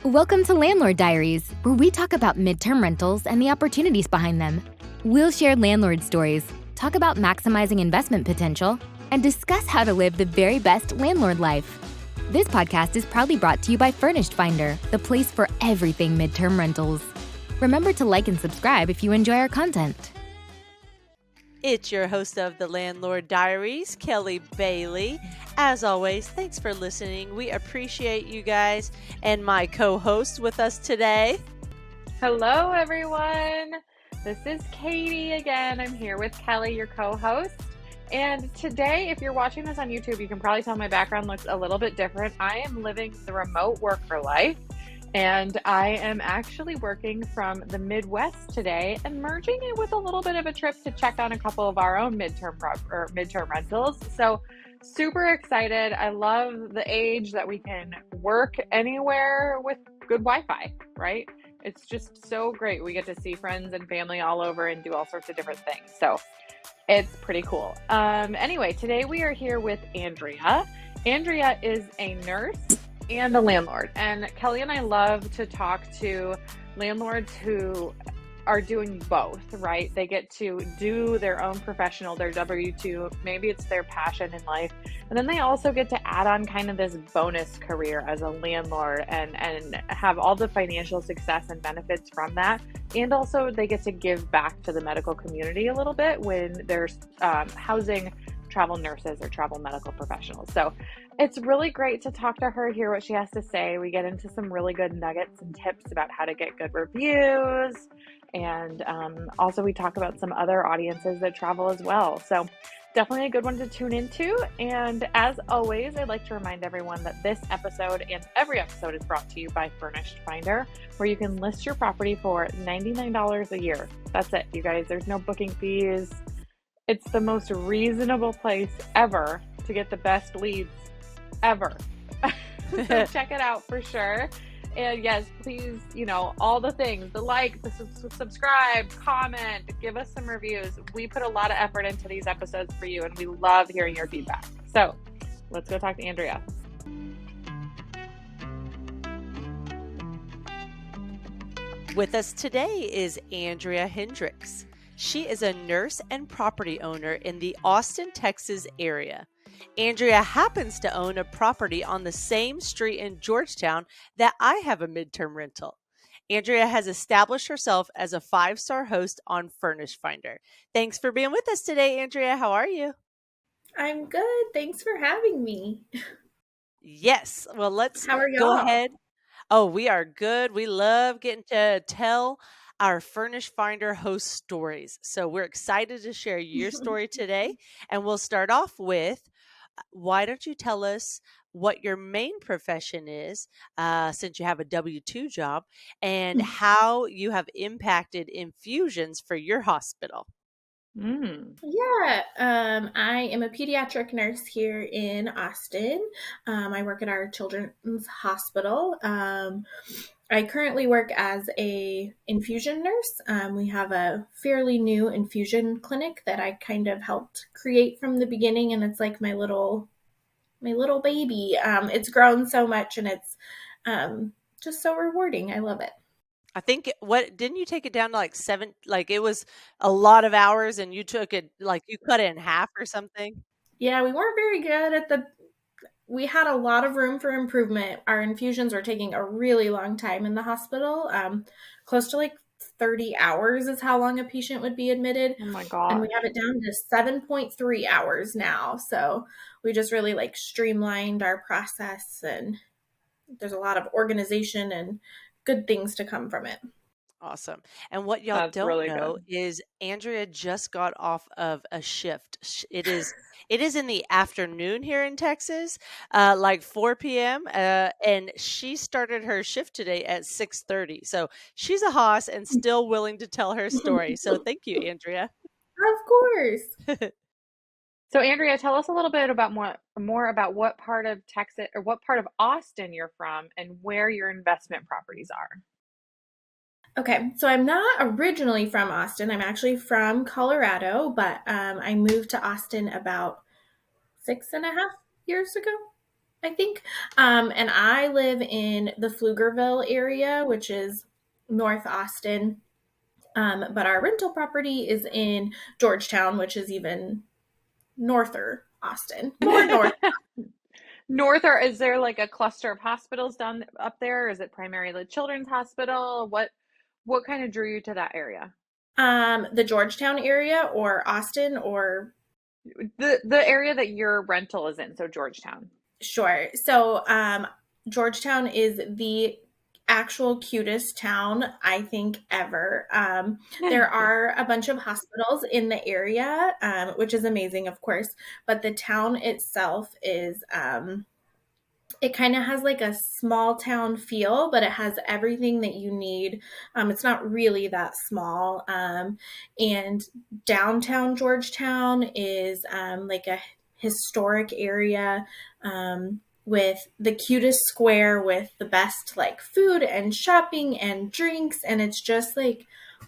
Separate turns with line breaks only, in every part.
Welcome to Landlord Diaries, where we talk about midterm rentals and the opportunities behind them. We'll share landlord stories, talk about maximizing investment potential, and discuss how to live the very best landlord life. This podcast is proudly brought to you by Furnished Finder, the place for everything midterm rentals. Remember to like and subscribe if you enjoy our content.
It's your host of the Landlord Diaries, Kelly Bailey. As always, thanks for listening. We appreciate you guys and my co-host with us today.
Hello, everyone. This is Katie again. I'm here with Kelly, your co-host. And today, if you're watching this on YouTube, you can probably tell my background looks a little bit different. I am living the remote worker life. And I am actually working from the Midwest today and merging it with a little bit of a trip to check on a couple of our own midterm rentals. So super excited. I love the age that we can work anywhere with good Wi-Fi, right? It's just so great. We get to see friends and family all over and do all sorts of different things. So it's pretty cool. Anyway, today we are here with Andrea. Andrea is a nurse and a landlord. And Kelly and I love to talk to landlords who are doing both, right? They get to do their own professional, their W-2, maybe it's their passion in life. And then they also get to add on kind of this bonus career as a landlord and have all the financial success and benefits from that. And also they get to give back to the medical community a little bit when they're housing travel nurses or travel medical professionals. So it's really great to talk to her, hear what she has to say. We get into some really good nuggets and tips about how to get good reviews. And also we talk about some other audiences that travel as well. So definitely a good one to tune into. And as always, I'd like to remind everyone that this episode and every episode is brought to you by Furnished Finder, where you can list your property for $99 a year. That's it, you guys. There's no booking fees. It's the most reasonable place ever to get the best leads ever. So check it out for sure. And yes, please, all the things, the like, the subscribe, comment, give us some reviews. We put a lot of effort into these episodes for you, and we love hearing your feedback. So let's go talk to Andrea.
With us today is Andrea Hendricks. She is a nurse and property owner in the Austin, Texas area. Andrea happens to own a property on the same street in Georgetown that I have a midterm rental. Andrea has established herself as a 5-star host on Furnished Finder. Thanks for being with us today, Andrea. How are you?
I'm good. Thanks for having me.
Yes. Well, let's go ahead. Oh, we are good. We love getting to tell our Furnished Finder host stories. So we're excited to share your story today. And we'll start off with, why don't you tell us what your main profession is, since you have a W-2 job, and how you have impacted infusions for your hospital?
Yeah, I am a pediatric nurse here in Austin. I work at our children's hospital. I currently work as a infusion nurse. We have a fairly new infusion clinic that I kind of helped create from the beginning, and it's like my little baby. It's grown so much, and it's just so rewarding. I love it.
I think didn't you take it down to like 7, like it was a lot of hours and you took it, like you cut it in half or something?
Yeah, we weren't very good we had a lot of room for improvement. Our infusions were taking a really long time in the hospital. Close to like 30 hours is how long a patient would be admitted.
Oh my God.
And we have it down to 7.3 hours now. So we just really streamlined our process, and there's a lot of organization and good things to come from it.
Awesome. And what y'all don't know is Andrea just got off of a shift. It is in the afternoon here in Texas, like 4 p.m. And she started her shift today at 6:30. So she's a hoss and still willing to tell her story. So thank you, Andrea.
Of course.
So Andrea, tell us a little bit about more about what part of Texas or what part of Austin you're from and where your investment properties are.
Okay, so I'm not originally from Austin. I'm actually from Colorado, but I moved to Austin about 6.5 years ago, I think. And I live in the Pflugerville area, which is North Austin. But our rental property is in Georgetown, which is even norther Austin, more north.
North, or is there like a cluster of hospitals down up there? Is it primarily Children's Hospital? What kind of drew you to that area?
The Georgetown area or Austin or
The area that your rental is in, so Georgetown.
Sure. So Georgetown is the actual cutest town I think ever. There are a bunch of hospitals in the area, which is amazing, of course, but the town itself is it kind of has like a small town feel, but it has everything that you need. It's not really that small. And downtown Georgetown is like a historic area with the cutest square with the best like food and shopping and drinks. And it's just like,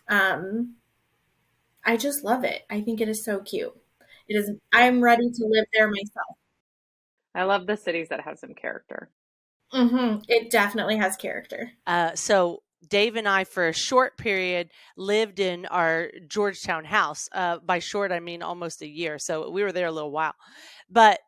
I just love it. I think it is so cute. It is. I'm ready to live there myself.
I love the cities that have some character.
Mm-hmm. It definitely has character.
So Dave and I, for a short period, lived in our Georgetown house. By short, I mean almost a year. So we were there a little while, but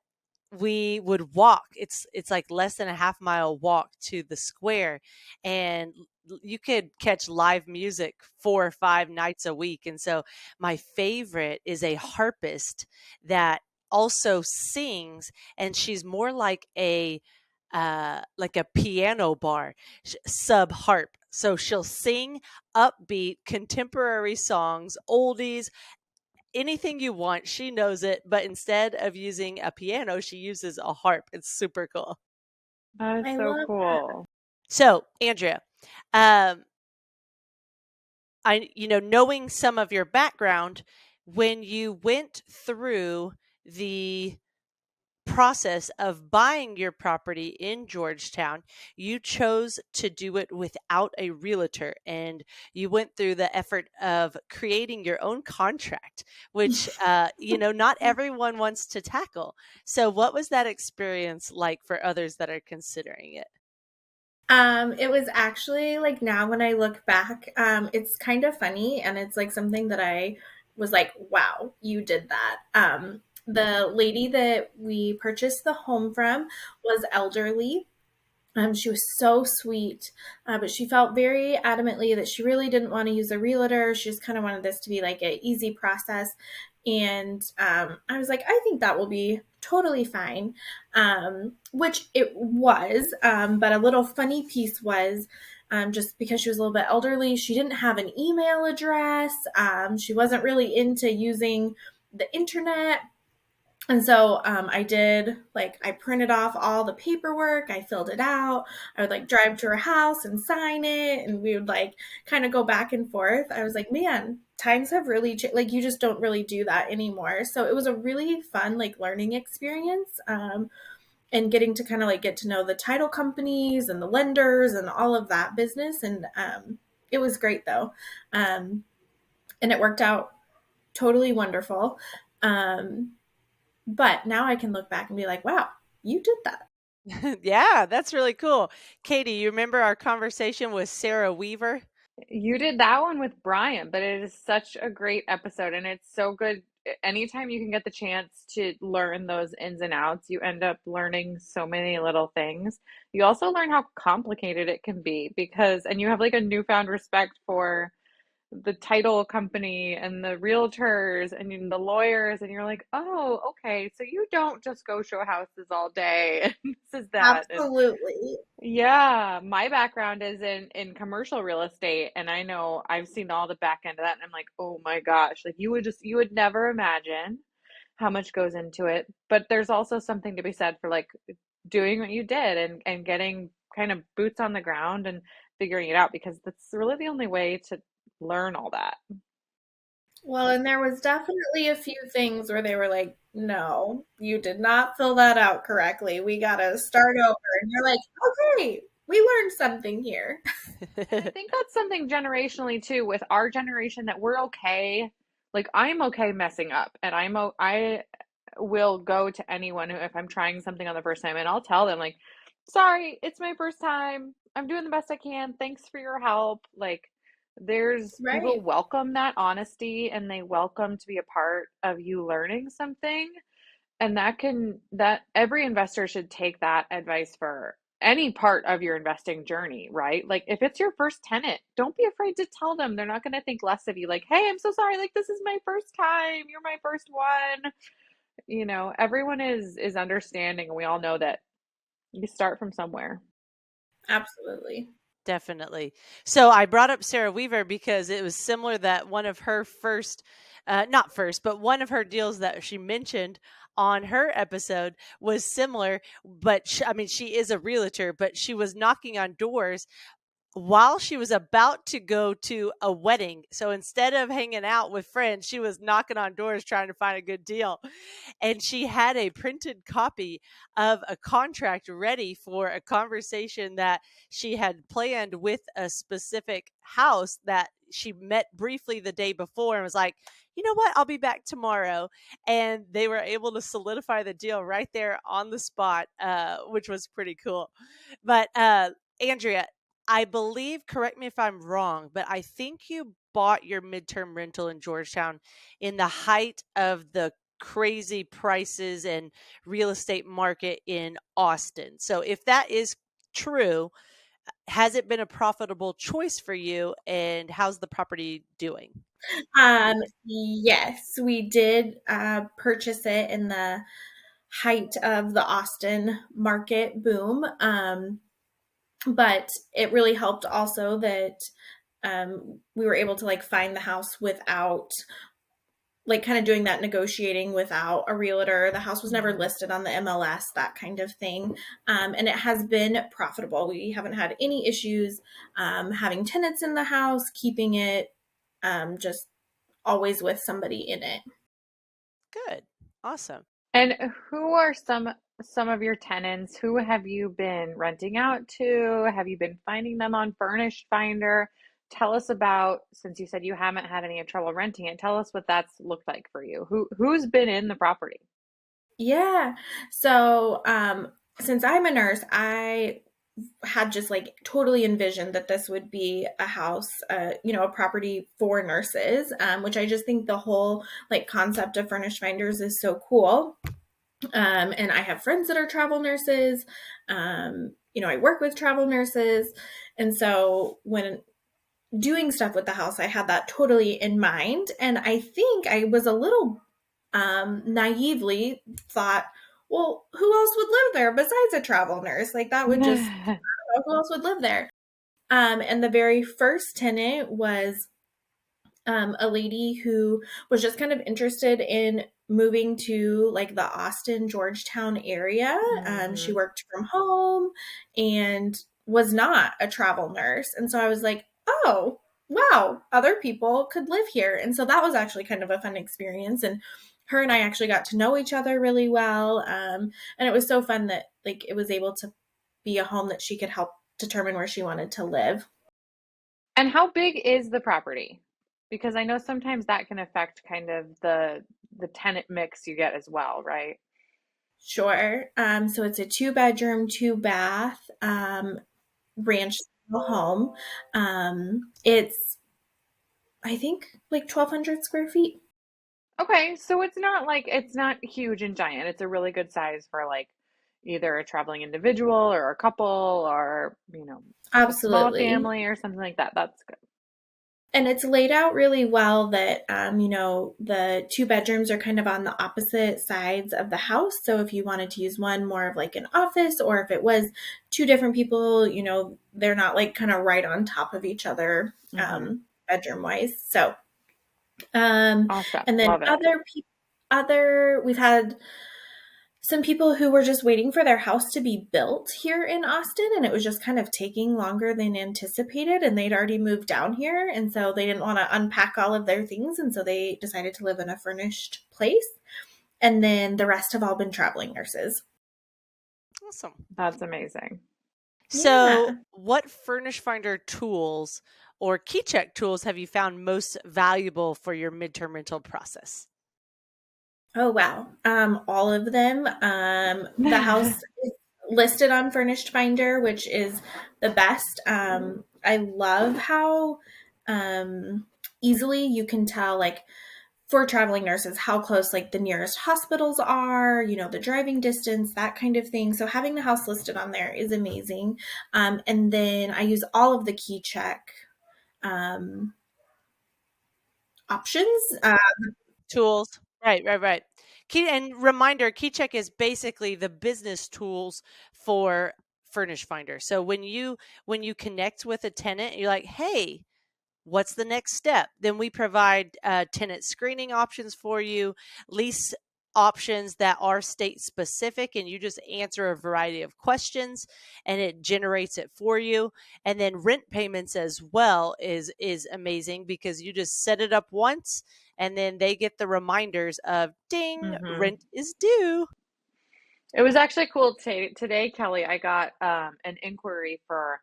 we would walk. It's like less than a half-mile walk to the square, and you could catch live music 4 or 5 nights a week. And so my favorite is a harpist that also sings, and she's more like a piano bar sub harp. So she'll sing upbeat contemporary songs, oldies, anything you want. She knows it, but instead of using a piano, she uses a harp. It's super cool.
That's so cool.
So, Andrea, knowing some of your background, when you went through the process of buying your property in Georgetown, you chose to do it without a realtor, and you went through the effort of creating your own contract, which not everyone wants to tackle. So what was that experience like for others that are considering it?
It was actually like, now when I look back, it's kind of funny, and it's like something that I was like, wow, you did that. The lady that we purchased the home from was elderly. She was so sweet, but she felt very adamantly that she really didn't want to use a realtor. She just kind of wanted this to be like an easy process. And I was like, I think that will be totally fine, which it was. But a little funny piece was just because she was a little bit elderly, she didn't have an email address. She wasn't really into using the internet. And so I printed off all the paperwork, I filled it out. I would like drive to her house and sign it, and we would like kind of go back and forth. I was like, man, times have really changed. Like, you just don't really do that anymore. So it was a really fun like learning experience, and getting to kind of like get to know the title companies and the lenders and all of that business. And it was great though. And it worked out totally wonderful. But now I can look back and be like, wow, you did that.
Yeah, that's really cool. Katie, you remember our conversation with Sarah Weaver?
You did that one with Brian, but it is such a great episode, and it's so good. Anytime you can get the chance to learn those ins and outs, you end up learning so many little things. You also learn how complicated it can be and you have like a newfound respect for the title company and the realtors and the lawyers, and you're like, oh, okay, so you don't just go show houses all day and this is that.
Absolutely.
Yeah, my background is in commercial real estate, and I know I've seen all the back end of that, and I'm like, oh my gosh, like you would never imagine how much goes into it. But there's also something to be said for like doing what you did and getting kind of boots on the ground and figuring it out, because that's really the only way to learn all that.
Well, and there was definitely a few things where they were like, no, you did not fill that out correctly. We got to start over. And you're like, okay, we learned something here.
I think that's something generationally too, with our generation, that we're okay. Like, I'm okay messing up, and I will go to anyone if I'm trying something on the first time, and I'll tell them like, sorry, it's my first time. I'm doing the best I can. Thanks for your help. Like, there's people
Right.
welcome that honesty, and they welcome to be a part of you learning something. And that every investor should take that advice for any part of your investing journey, right? Like if it's your first tenant, don't be afraid to tell them. They're not going to think less of you. Like, hey, I'm so sorry. Like this is my first time. You're my first one. Everyone is understanding, and we all know that you start from somewhere.
Absolutely.
Definitely. So I brought up Sarah Weaver because it was similar that one of her first, not first, but one of her deals that she mentioned on her episode was similar. But she is a realtor, but she was knocking on doors while she was about to go to a wedding. So instead of hanging out with friends, she was knocking on doors trying to find a good deal. And she had a printed copy of a contract ready for a conversation that she had planned with a specific house that she met briefly the day before and was like, you know what, I'll be back tomorrow. And they were able to solidify the deal right there on the spot, which was pretty cool. But Andrea, I believe, correct me if I'm wrong, but I think you bought your midterm rental in Georgetown in the height of the crazy prices and real estate market in Austin. So if that is true, has it been a profitable choice for you, and how's the property doing?
Yes, we did purchase it in the height of the Austin market boom. But it really helped also that we were able to like find the house without like kind of doing that negotiating without a realtor. The house was never listed on the MLS, that kind of thing. And it has been profitable. We haven't had any issues having tenants in the house, keeping it just always with somebody in it.
Good. Awesome.
And who are some of your tenants? Who have you been renting out to? Have you been finding them on Furnished Finder? Tell us about, since you said you haven't had any trouble renting it, tell us what that's looked like for you. Who's been in the property?
Yeah. So since I'm a nurse, I had just like totally envisioned that this would be a house, a property for nurses, which I just think the whole like concept of Furnished Finders is so cool. And I have friends that are travel nurses. I work with travel nurses. And so when doing stuff with the house, I had that totally in mind. And I think I was a little naively thought, well, who else would live there besides a travel nurse? Like that would just, I don't know, who else would live there? And the very first tenant was a lady who was just kind of interested in moving to like the Austin, Georgetown area. She worked from home and was not a travel nurse. And so I was like, oh, wow, other people could live here. And so that was actually kind of a fun experience. And her and I actually got to know each other really well. And it was so fun that like it was able to be a home that she could help determine where she wanted to live.
And how big is the property? Because I know sometimes that can affect kind of the tenant mix you get as well, right?
Sure. So it's a 2-bedroom, 2-bath ranch home. It's I think like 1,200 square feet.
Okay, so it's not huge and giant. It's a really good size for like either a traveling individual or a couple or, a small
Absolutely.
family or something like that. That's good.
And it's laid out really well that, the 2 bedrooms are kind of on the opposite sides of the house. So if you wanted to use one more of like an office, or if it was 2 different people, they're not like kind of right on top of each other, bedroom wise. So,
Awesome.
and then
Love it.
we've had some people who were just waiting for their house to be built here in Austin, and it was just kind of taking longer than anticipated, and they'd already moved down here, and so they didn't want to unpack all of their things, and so they decided to live in a furnished place. And then the rest have all been traveling nurses.
Awesome.
That's amazing.
So what Furnished Finder tools or KeyCheck tools have you found most valuable for your midterm rental process?
Oh, wow. All of them. The house is listed on Furnished Finder, which is the best. I love how easily you can tell, like, for traveling nurses, how close like the nearest hospitals are, the driving distance, that kind of thing. So having the house listed on there is amazing. And then I use all of the KeyCheck um, options.
Tools. Right. And reminder, KeyCheck is basically the business tools for Furnish Finder. So when you connect with a tenant, you're like, hey, what's the next step? Then we provide tenant screening options for you, lease options that are state specific, and you just answer a variety of questions and it generates it for you. And then rent payments as well is amazing, because you just set it up once and then they get the reminders of ding, rent is due.
It was actually cool today, Kelly. I got an inquiry for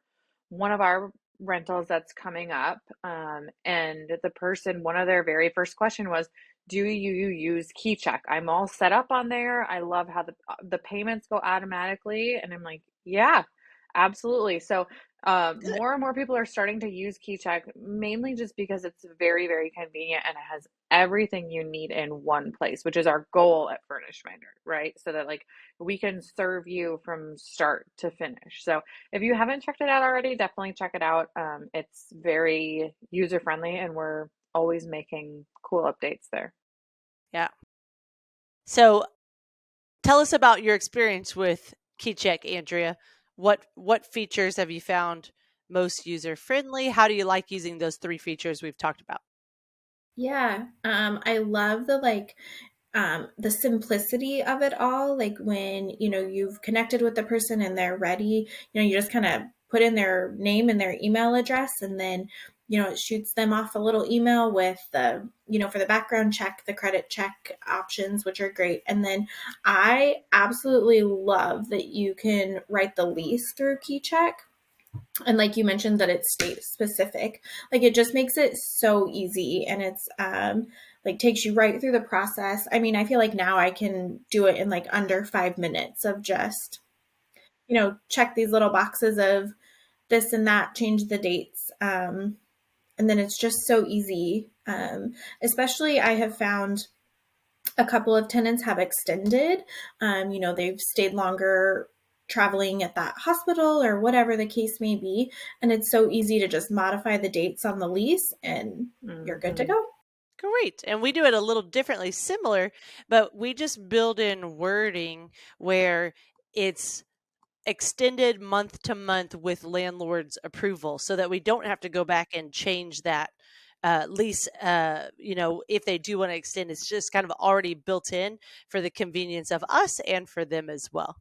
one of our rentals that's coming up. And the person, one of their very first question was, do you use KeyCheck? I'm all set up on there. I love how the payments go automatically. And I'm like, yeah, absolutely. So more and more people are starting to use KeyCheck, mainly just because it's very, very convenient and it has everything you need in one place, which is our goal at Furnish Finder, right? So that like we can serve you from start to finish. So if you haven't checked it out already, definitely check it out. It's very user friendly and we're always making cool updates there.
Yeah. So tell us about your experience with KeyCheck, Andrea. What features have you found most user friendly? How do you like using those 3 features we've talked about?
Yeah. I love the simplicity of it all. Like when, you've connected with the person and they're ready, you just kind of put in their name and their email address, and then, it shoots them off a little email with the, for the background check, the credit check options, which are great. And then I absolutely love that you can write the lease through KeyCheck. And like you mentioned, that it's state specific. Like it just makes it so easy, and it's like takes you right through the process. I mean, I feel like now I can do it in like under 5 minutes of just, check these little boxes of this and that, change the dates. And then it's just so easy. Especially I have found a couple of tenants have extended. They've stayed longer traveling at that hospital or whatever the case may be. And it's so easy to just modify the dates on the lease and you're good to go.
Great. And we do it a little differently, similar, but we just build in wording where it's extended month to month with landlord's approval, so that we don't have to go back and change that lease. If they do want to extend, it's just kind of already built in for the convenience of us and for them as well.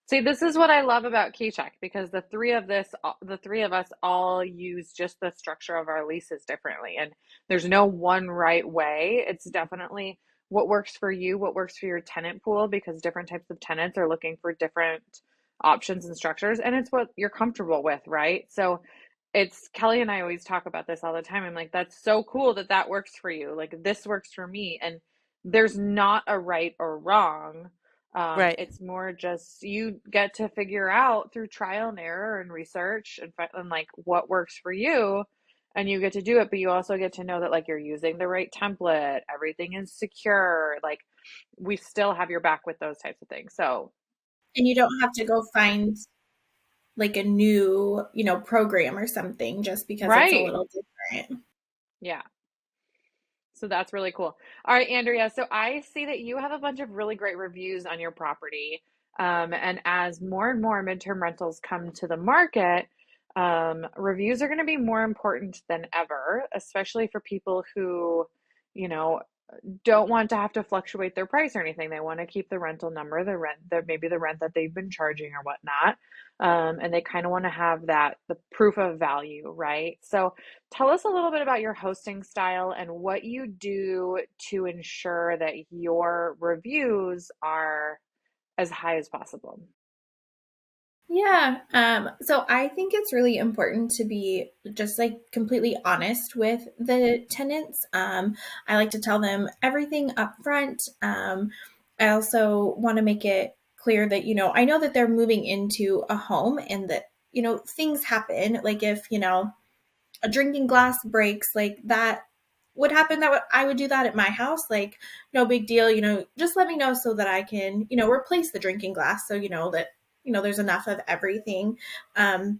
See, this is what I love about KeyCheck, because the three of us all use just the structure of our leases differently. And there's no one right way. It's definitely what works for you, what works for your tenant pool, because different types of tenants are looking for different options and structures. And it's what you're comfortable with, right? So it's Kelly and I always talk about this all the time. I'm like, that's so cool that works for you. Like this works for me. And there's not a right or wrong.
Right.
It's more just you get to figure out through trial and error and research and like what works for you, and you get to do it, but you also get to know that like you're using the right template, everything is secure, like we still have your back with those types of things. So,
and you don't have to go find like a new, program or something just because it's a
right.
little different.
Yeah. So that's really cool. All right, Andrea. So I see that you have a bunch of really great reviews on your property. And as more and more midterm rentals come to the market, reviews are going to be more important than ever, especially for people who, you know, don't want to have to fluctuate their price or anything. They want to keep the rental number, maybe the rent that they've been charging or whatnot. And they kind of want to have the proof of value, right? So tell us a little bit about your hosting style and what you do to ensure that your reviews are as high as possible.
Yeah. So I think it's really important to be just like completely honest with the tenants. I like to tell them everything up front. I also want to make it clear that, I know that they're moving into a home and that, things happen. Like if, a drinking glass breaks, like that would happen. I would do that at my house. Like, no big deal. Just let me know so that I can, replace the drinking glass. So, that, there's enough of everything. And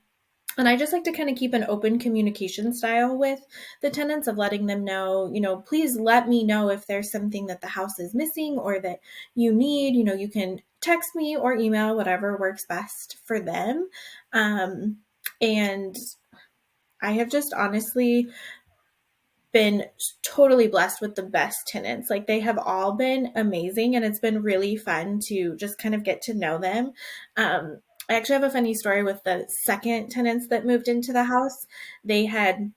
I just like to kind of keep an open communication style with the tenants of letting them know, please let me know if there's something that the house is missing or that you need. You can text me or email, whatever works best for them. And I have just honestly been totally blessed with the best tenants. Like they have all been amazing and it's been really fun to just kind of get to know them. I actually have a funny story with the second tenants that moved into the house. They had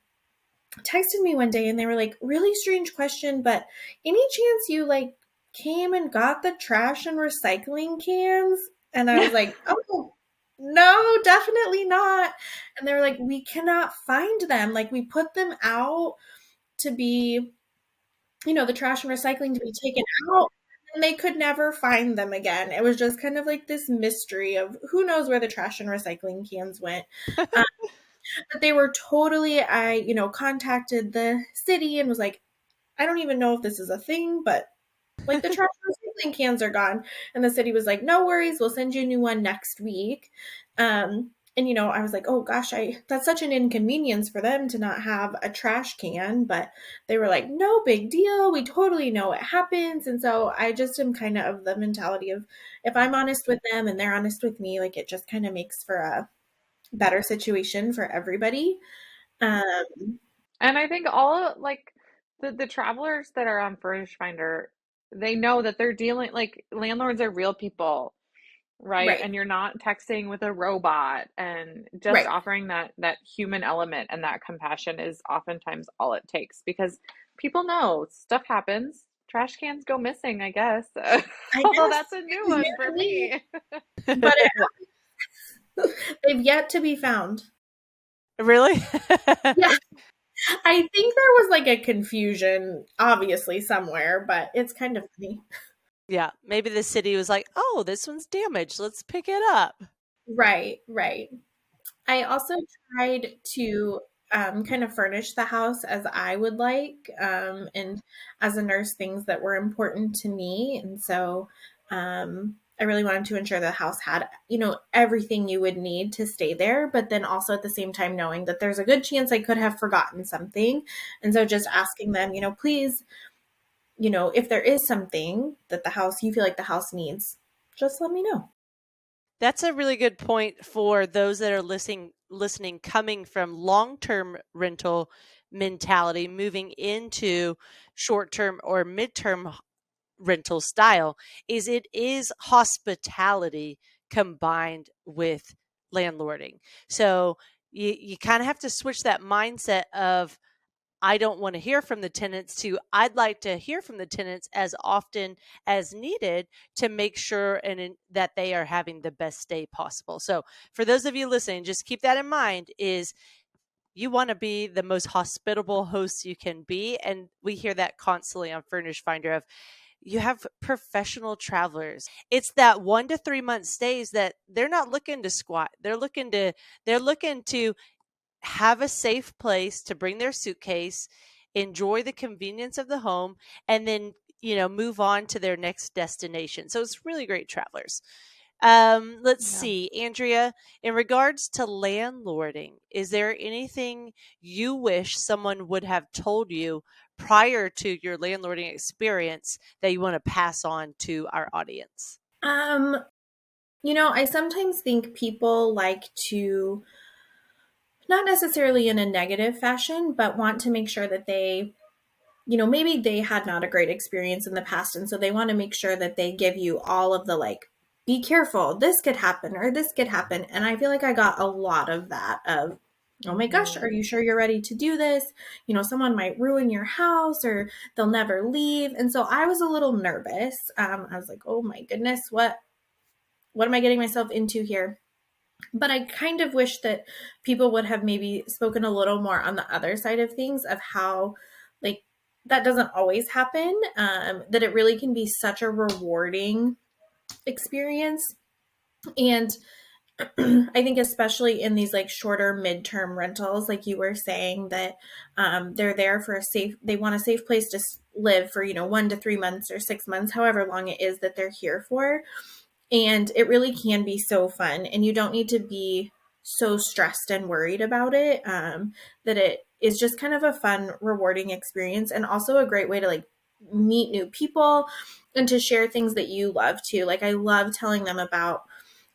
texted me one day and they were like, really strange question, but any chance you like came and got the trash and recycling cans? And I was like, oh, no, definitely not. And they were like, we cannot find them. Like we put them out to be, the trash and recycling to be taken out. And they could never find them again. It was just kind of like this mystery of who knows where the trash and recycling cans went. Um, but they were totally, I, contacted the city and was like, I don't even know if this is a thing, but like the trash and recycling cans are gone. And the city was like, no worries, we'll send you a new one next week. And I was like, oh gosh, that's such an inconvenience for them to not have a trash can. But they were like, no big deal. We totally know it happens. And so I just am kind of the mentality of if I'm honest with them and they're honest with me, like it just kind of makes for a better situation for everybody. Um,
And I think all like the travelers that are on Furnished Finder, they know that they're dealing like landlords are real people, right?
right,
And you're not texting with a robot, and just
right.
offering that human element and that compassion is oftentimes all it takes, because people know stuff happens. Trash cans go missing, I guess.
I
Although
guess
that's a new
it's new
one
to
for
me,
me.
but they've yet to be found.
Really?
Yeah. I think there was like a confusion, obviously, somewhere, but it's kind of funny.
Yeah, maybe the city was like, "Oh, this one's damaged. Let's pick it up."
Right, right. I also tried to kind of furnish the house as I would like, and as a nurse, things that were important to me. And so I really wanted to ensure the house had, everything you would need to stay there, but then also at the same time knowing that there's a good chance I could have forgotten something. And so just asking them, please, if there is something that you feel like the house needs, just let me know.
That's a really good point for those that are listening coming from long-term rental mentality moving into short-term or midterm rental style is it is hospitality combined with landlording. So you kind of have to switch that mindset of I don't want to hear from the tenants to I'd like to hear from the tenants as often as needed to make sure that they are having the best stay possible. So for those of you listening, just keep that in mind is you want to be the most hospitable host you can be. And we hear that constantly on Furnished Finder of you have professional travelers. It's that 1 to 3 month stays that they're not looking to squat. They're looking to have a safe place to bring their suitcase, enjoy the convenience of the home, and then, move on to their next destination. So it's really great travelers. Let's
Yeah.
see, Andrea, in regards to landlording, is there anything you wish someone would have told you prior to your landlording experience that you want to pass on to our audience?
Um, I sometimes think people like to, not necessarily in a negative fashion, but want to make sure that they, maybe they had not a great experience in the past. And so they want to make sure that they give you all of the like, be careful, this could happen or this could happen. And I feel like I got a lot of that of, oh my gosh, are you sure you're ready to do this? Someone might ruin your house or they'll never leave. And so I was a little nervous. I was like, oh my goodness, what am I getting myself into here? But I kind of wish that people would have maybe spoken a little more on the other side of things, of how, like, that doesn't always happen, that it really can be such a rewarding experience. And I think especially in these like shorter midterm rentals, like you were saying, that they're there for they want a safe place to live for, 1 to 3 months or 6 months, however long it is that they're here for. And it really can be so fun, and you don't need to be so stressed and worried about it. That it is just kind of a fun, rewarding experience, and also a great way to like meet new people and to share things that you love too. Like I love telling them about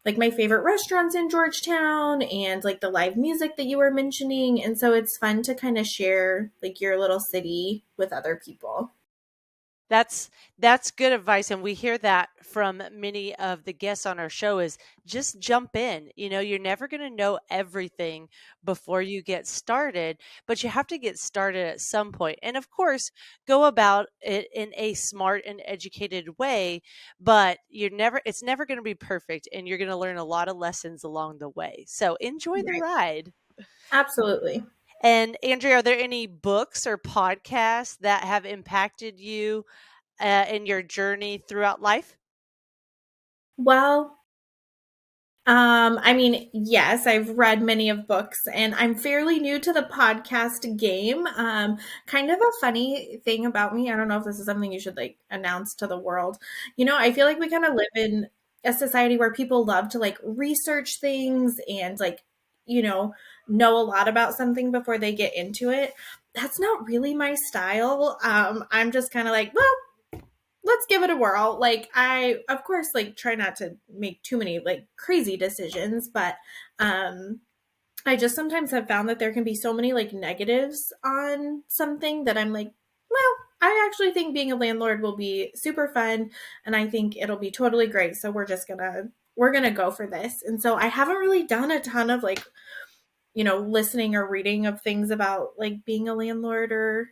like my favorite restaurants in Georgetown and like the live music that you were mentioning. And so it's fun to kind of share like your little city with other people.
That's good advice, and we hear that from many of the guests on our show, is just jump in. You're never going to know everything before you get started, but you have to get started at some point. And of course, go about it in a smart and educated way, but it's never going to be perfect, and you're going to learn a lot of lessons along the way. So enjoy the ride.
Absolutely.
And Andrea, are there any books or podcasts that have impacted you in your journey throughout life?
Well, yes, I've read many of books, and I'm fairly new to the podcast game. Kind of a funny thing about me, I don't know if this is something you should like announce to the world. I feel like we kind of live in a society where people love to like research things and like, know a lot about something before they get into it. That's not really my style. I'm just kind of like, well, let's give it a whirl. Like I, of course, like try not to make too many like crazy decisions, but I just sometimes have found that there can be so many like negatives on something that I'm like, well, I actually think being a landlord will be super fun, and I think it'll be totally great. So we're gonna go for this. And so I haven't really done a ton of like, listening or reading of things about like being a landlord or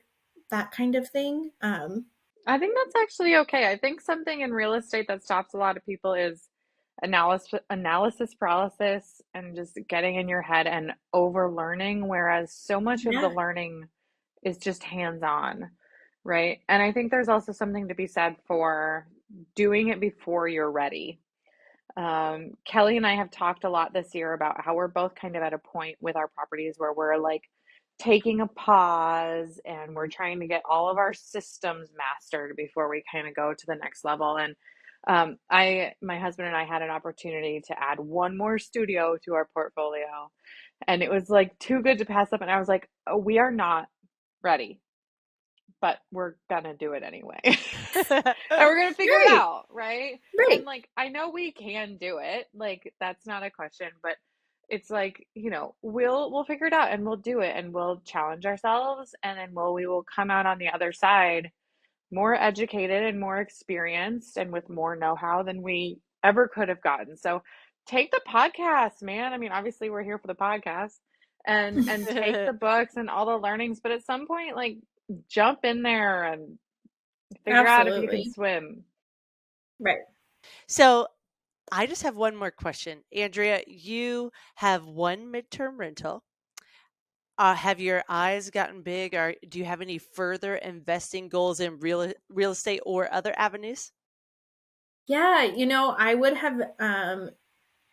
that kind of thing.
I think that's actually okay. I think something in real estate that stops a lot of people is analysis paralysis and just getting in your head and over learning, whereas so much of the
Yeah.
learning is just hands-on, right? And I think there's also something to be said for doing it before you're ready. Kelly and I have talked a lot this year about how we're both kind of at a point with our properties where we're like taking a pause and we're trying to get all of our systems mastered before we kind of go to the next level. And my husband and I had an opportunity to add one more studio to our portfolio, and it was like too good to pass up. And I was like, oh, we are not ready, but we're gonna do it anyway. And we're gonna figure it out, right? And like I know we can do it, like that's not a question, but it's like, we'll figure it out and we'll do it and we'll challenge ourselves, and then we will come out on the other side more educated and more experienced and with more know-how than we ever could have gotten. So take the podcast, man. I mean, obviously we're here for the podcast, and take the books and all the learnings, but at some point, like, jump in there and figure out if you can swim.
Right.
So I just have one more question. Andrea, you have one midterm rental. Have your eyes gotten big, or do you have any further investing goals in real estate or other avenues?
Yeah, I would have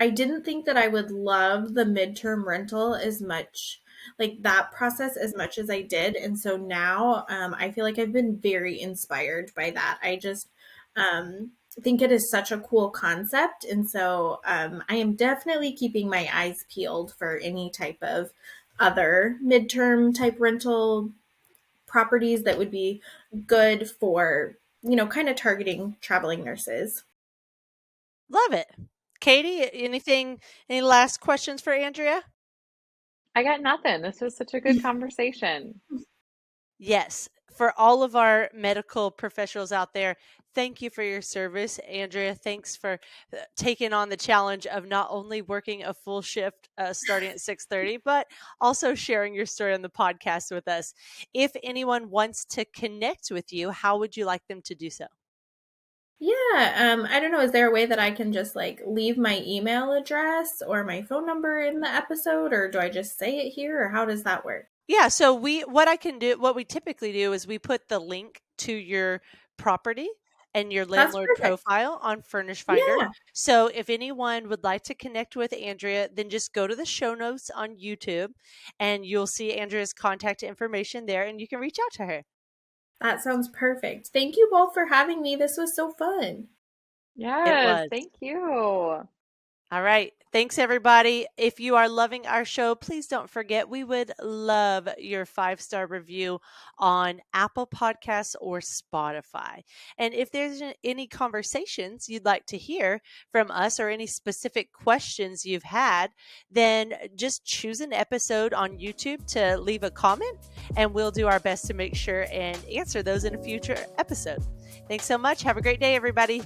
I didn't think that I would love the midterm rental as much, like that process as much as I did. And so now I feel like I've been very inspired by that. I just think it is such a cool concept. And so I am definitely keeping my eyes peeled for any type of other midterm type rental properties that would be good for, kind of targeting traveling nurses.
Love it. Katie, any last questions for Andrea?
I got nothing. This was such a good conversation.
Yes. For all of our medical professionals out there, thank you for your service. Andrea, thanks for taking on the challenge of not only working a full shift starting at 6:30, but also sharing your story on the podcast with us. If anyone wants to connect with you, how would you like them to do so?
Yeah, I don't know. Is there a way that I can just like leave my email address or my phone number in the episode, or do I just say it here, or how does that work?
Yeah, so what we typically do is we put the link to your property and your landlord profile on Furnished Finder.
Yeah.
So if anyone would like to connect with Andrea, then just go to the show notes on YouTube and you'll see Andrea's contact information there and you can reach out to her.
That sounds perfect. Thank you both for having me. This was so fun.
Yes, thank you.
All right. Thanks, everybody. If you are loving our show, please don't forget, we would love your 5-star review on Apple Podcasts or Spotify. And if there's any conversations you'd like to hear from us or any specific questions you've had, then just choose an episode on YouTube to leave a comment, and we'll do our best to make sure and answer those in a future episode. Thanks so much. Have a great day, everybody.